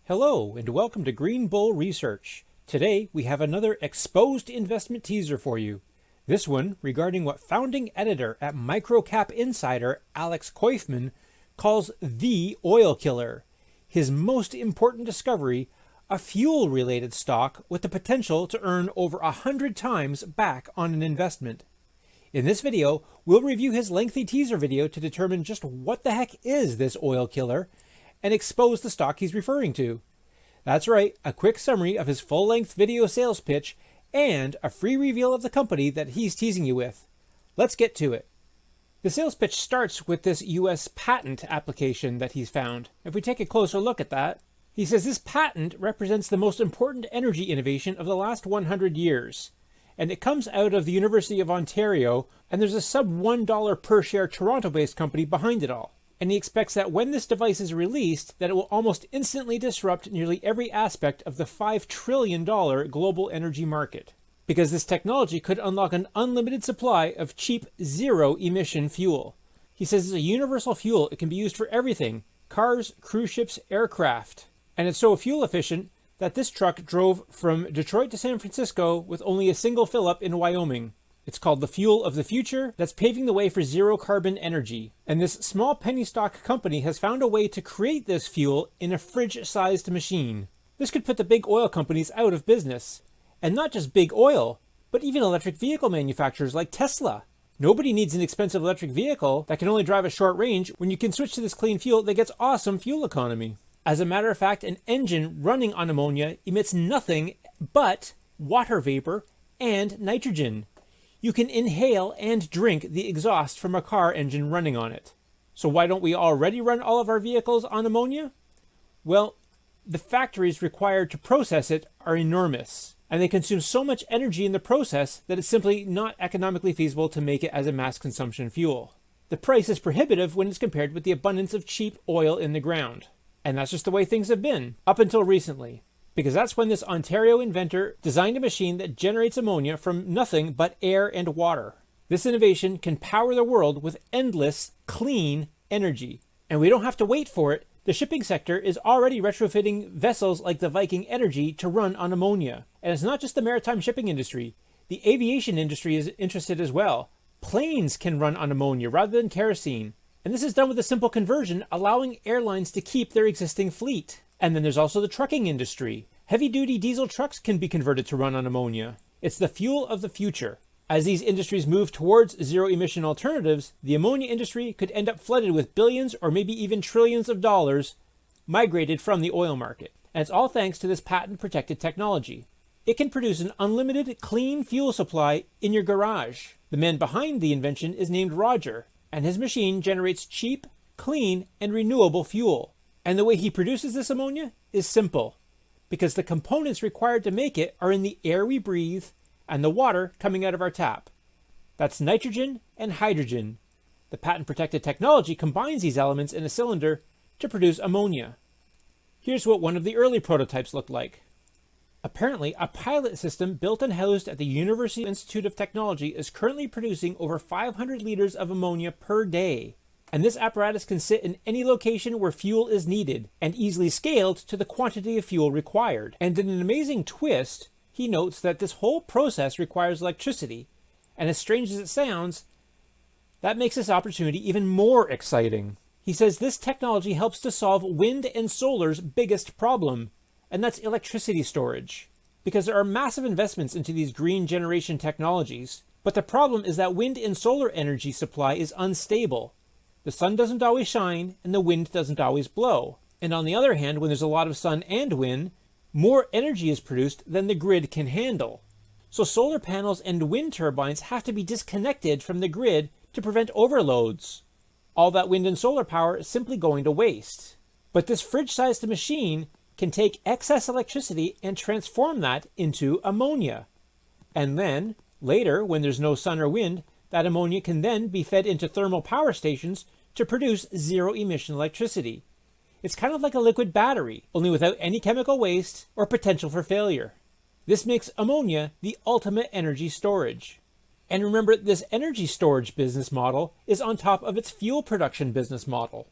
Hello and welcome to Green Bull Research. Today we have another exposed investment teaser for you. This one regarding what founding editor at Microcap Insider Alex Koyfman calls the oil killer. His most important discovery, a fuel-related stock with the potential to earn over 100 times back on an investment. In this video, we'll review his lengthy teaser video to determine just what the heck is this oil killer and expose the stock he's referring to. That's right, a quick summary of his full-length video sales pitch and a free reveal of the company that he's teasing you with. Let's get to it. The sales pitch starts with this US patent application that he's found. If we take a closer look at that, he says this patent represents the most important energy innovation of the last 100 years. And it comes out of the University of Ontario, and there's a sub $1 per share Toronto-based company behind it all. And he expects that when this device is released, that it will almost instantly disrupt nearly every aspect of the $5 trillion global energy market. Because this technology could unlock an unlimited supply of cheap, zero-emission fuel. He says it's a universal fuel. It can be used for everything: cars, cruise ships, aircraft. And it's so fuel efficient that this truck drove from Detroit to San Francisco with only a single fill-up in Wyoming. It's called the fuel of the future that's paving the way for zero-carbon energy. And this small penny stock company has found a way to create this fuel in a fridge-sized machine. This could put the big oil companies out of business. And not just big oil, but even electric vehicle manufacturers like Tesla. Nobody needs an expensive electric vehicle that can only drive a short range when you can switch to this clean fuel that gets awesome fuel economy. As a matter of fact, an engine running on ammonia emits nothing but water vapor and nitrogen. You can inhale and drink the exhaust from a car engine running on it. So why don't we already run all of our vehicles on ammonia? Well, the factories required to process it are enormous, and they consume so much energy in the process that it's simply not economically feasible to make it as a mass consumption fuel. The price is prohibitive when it's compared with the abundance of cheap oil in the ground. And that's just the way things have been, up until recently. Because that's when this Ontario inventor designed a machine that generates ammonia from nothing but air and water. This innovation can power the world with endless, clean energy. And we don't have to wait for it. The shipping sector is already retrofitting vessels like the Viking Energy to run on ammonia. And it's not just the maritime shipping industry. The aviation industry is interested as well. Planes can run on ammonia rather than kerosene. And this is done with a simple conversion, allowing airlines to keep their existing fleet. And then there's also the trucking industry. Heavy-duty diesel trucks can be converted to run on ammonia. It's the fuel of the future. As these industries move towards zero-emission alternatives, the ammonia industry could end up flooded with billions or maybe even trillions of dollars migrated from the oil market. And it's all thanks to this patent-protected technology. It can produce an unlimited, clean fuel supply in your garage. The man behind the invention is named Roger, and his machine generates cheap, clean, and renewable fuel. And the way he produces this ammonia is simple, because the components required to make it are in the air we breathe and the water coming out of our tap. That's nitrogen and hydrogen. The patent-protected technology combines these elements in a cylinder to produce ammonia. Here's what one of the early prototypes looked like. Apparently, a pilot system built and housed at the University Institute of Technology is currently producing over 500 liters of ammonia per day. And this apparatus can sit in any location where fuel is needed and easily scaled to the quantity of fuel required. And in an amazing twist, he notes that this whole process requires electricity. And as strange as it sounds, that makes this opportunity even more exciting. He says this technology helps to solve wind and solar's biggest problem, and that's electricity storage. Because there are massive investments into these green generation technologies, but the problem is that wind and solar energy supply is unstable. The sun doesn't always shine, and the wind doesn't always blow. And on the other hand, when there's a lot of sun and wind, more energy is produced than the grid can handle. So solar panels and wind turbines have to be disconnected from the grid to prevent overloads. All that wind and solar power is simply going to waste. But this fridge-sized machine can take excess electricity and transform that into ammonia. And then, later, when there's no sun or wind, that ammonia can then be fed into thermal power stations to produce zero-emission electricity. It's kind of like a liquid battery, only without any chemical waste or potential for failure. This makes ammonia the ultimate energy storage. And remember, this energy storage business model is on top of its fuel production business model.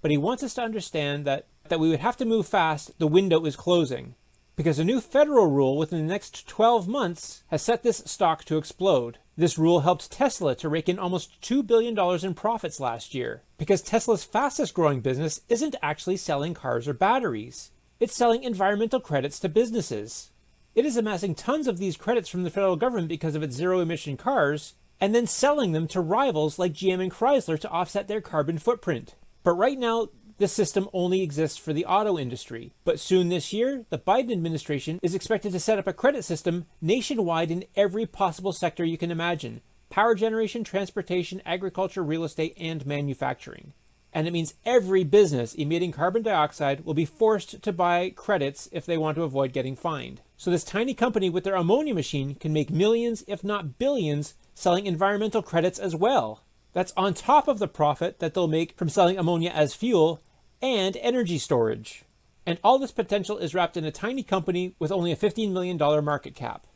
but he wants us to understand that we would have to move fast. The window is closing, because a new federal rule within the next 12 months has set this stock to explode. This rule helped Tesla to rake in almost $2 billion in profits last year, because Tesla's fastest growing business isn't actually selling cars or batteries. It's selling environmental credits to businesses. It is amassing tons of these credits from the federal government because of its zero-emission cars, and then selling them to rivals like GM and Chrysler to offset their carbon footprint. But right now, this system only exists for the auto industry. But soon this year, the Biden administration is expected to set up a credit system nationwide in every possible sector you can imagine: power generation, transportation, agriculture, real estate, and manufacturing. And it means every business emitting carbon dioxide will be forced to buy credits if they want to avoid getting fined. So this tiny company with their ammonia machine can make millions, if not billions, selling environmental credits as well. That's on top of the profit that they'll make from selling ammonia as fuel and energy storage. And all this potential is wrapped in a tiny company with only a $15 million market cap.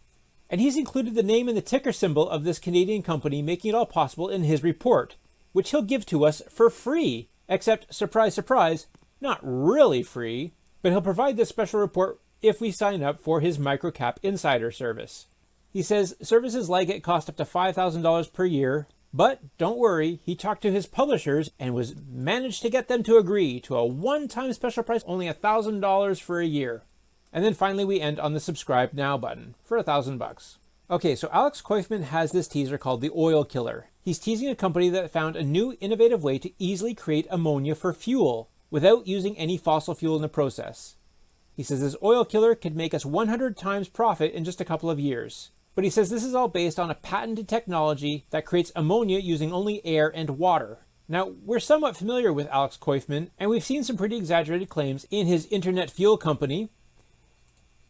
And he's included the name and the ticker symbol of this Canadian company, making it all possible in his report, which he'll give to us for free. Except, surprise, surprise, not really free, but he'll provide this special report if we sign up for his Microcap Insider service. He says services like it cost up to $5,000 per year, but don't worry, he talked to his publishers and managed to get them to agree to a one-time special price, only $1,000 for a year. And then finally we end on the subscribe now button for $1,000. Okay, so Alex Koyfman has this teaser called the Oil Killer. He's teasing a company that found a new innovative way to easily create ammonia for fuel without using any fossil fuel in the process. He says this oil killer could make us 100 times profit in just a couple of years. But he says this is all based on a patented technology that creates ammonia using only air and water. Now, we're somewhat familiar with Alex Koyfman, and we've seen some pretty exaggerated claims in his internet fuel company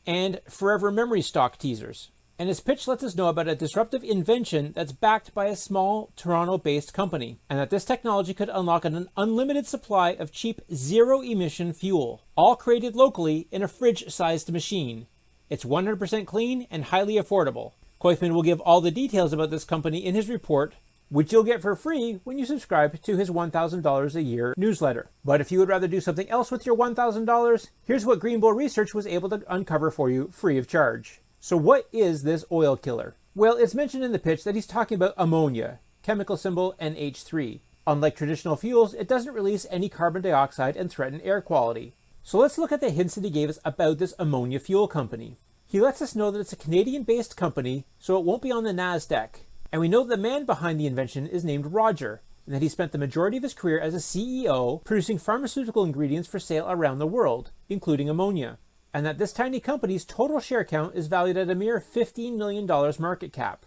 and forever memory stock teasers. And his pitch lets us know about a disruptive invention that's backed by a small Toronto-based company, and that this technology could unlock an unlimited supply of cheap zero-emission fuel, all created locally in a fridge-sized machine. It's 100% clean and highly affordable. Koyfman will give all the details about this company in his report, which you'll get for free when you subscribe to his $1,000 a year newsletter. But if you would rather do something else with your $1,000, here's what Green Bull Research was able to uncover for you free of charge. So what is this oil killer? Well, it's mentioned in the pitch that he's talking about ammonia, chemical symbol NH3. Unlike traditional fuels, it doesn't release any carbon dioxide and threaten air quality. So let's look at the hints that he gave us about this ammonia fuel company. He lets us know that it's a Canadian-based company, so it won't be on the NASDAQ. And we know that the man behind the invention is named Roger, and that he spent the majority of his career as a CEO producing pharmaceutical ingredients for sale around the world, including ammonia. And that this tiny company's total share count is valued at a mere $15 million market cap.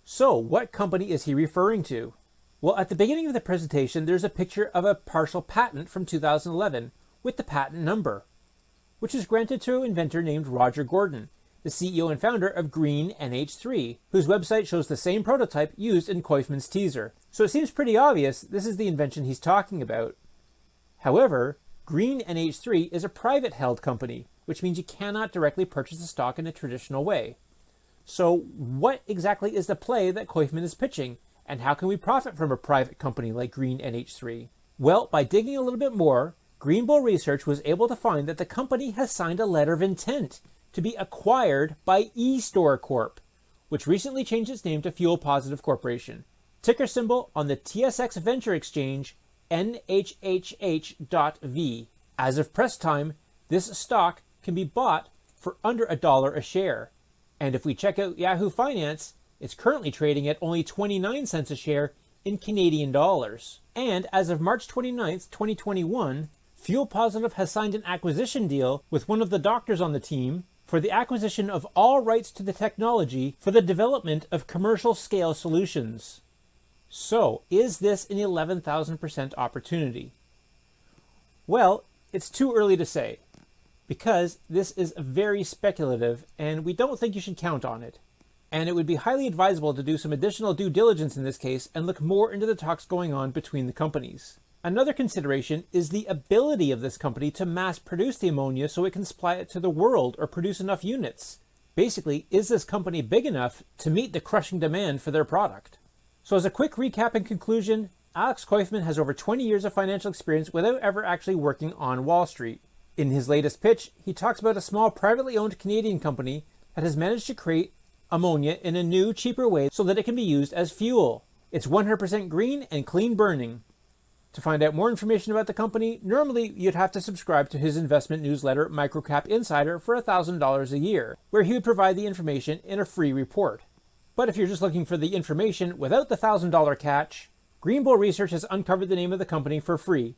So, what company is he referring to? Well, at the beginning of the presentation, there's a picture of a partial patent from 2011 with the patent number, which is granted to an inventor named Roger Gordon, the CEO and founder of Green NH3, whose website shows the same prototype used in Koyfman's teaser. So it seems pretty obvious this is the invention he's talking about. However, Green NH3 is a private-held company, which means you cannot directly purchase the stock in a traditional way. So what exactly is the play that Koyfman is pitching, and how can we profit from a private company like Green NH3? Well, by digging a little bit more, Green Bull Research was able to find that the company has signed a letter of intent to be acquired by eStore Corp, which recently changed its name to Fuel Positive Corporation. Ticker symbol on the TSX Venture Exchange, NHHH.V. As of press time, this stock can be bought for under $1 a share. And if we check out Yahoo Finance, it's currently trading at only 29 cents a share in Canadian dollars. And as of March 29th, 2021, Fuel Positive has signed an acquisition deal with one of the doctors on the team for the acquisition of all rights to the technology for the development of commercial scale solutions. So, is this an 11,000% opportunity? Well, it's too early to say, because this is very speculative and we don't think you should count on it. And it would be highly advisable to do some additional due diligence in this case and look more into the talks going on between the companies. Another consideration is the ability of this company to mass produce the ammonia so it can supply it to the world or produce enough units. Basically, is this company big enough to meet the crushing demand for their product? So as a quick recap and conclusion, Alex Koyfman has over 20 years of financial experience without ever actually working on Wall Street. In his latest pitch, he talks about a small privately owned Canadian company that has managed to create ammonia in a new, cheaper way so that it can be used as fuel. It's 100% green and clean burning. To find out more information about the company, normally you'd have to subscribe to his investment newsletter, Microcap Insider, for $1,000 a year, where he would provide the information in a free report. But if you're just looking for the information without the $1,000 catch, Green Bull Research has uncovered the name of the company for free.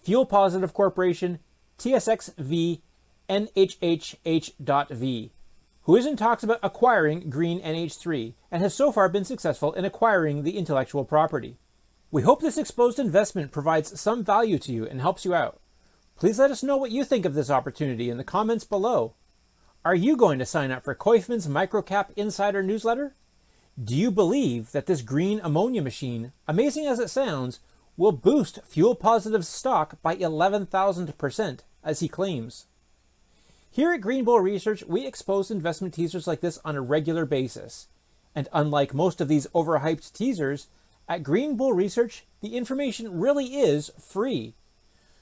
Fuel Positive Corporation, TSXV NHHH.V, who is in talks about acquiring green NH3 and has so far been successful in acquiring the intellectual property. We hope this exposed investment provides some value to you and helps you out. Please let us know what you think of this opportunity in the comments below. Are you going to sign up for Koyfman's Microcap Insider newsletter? Do you believe that this green ammonia machine, amazing as it sounds, will boost Fuel Positive's stock by 11,000%, as he claims? Here at Green Bull Research, we expose investment teasers like this on a regular basis. And unlike most of these overhyped teasers, at Green Bull Research, the information really is free.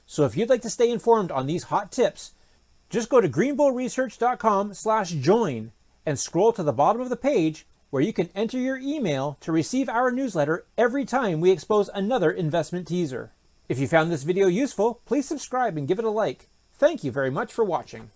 So if you'd like to stay informed on these hot tips, just go to greenbullresearch.com/join and scroll to the bottom of the page where you can enter your email to receive our newsletter every time we expose another investment teaser. If you found this video useful, please subscribe and give it a like. Thank you very much for watching.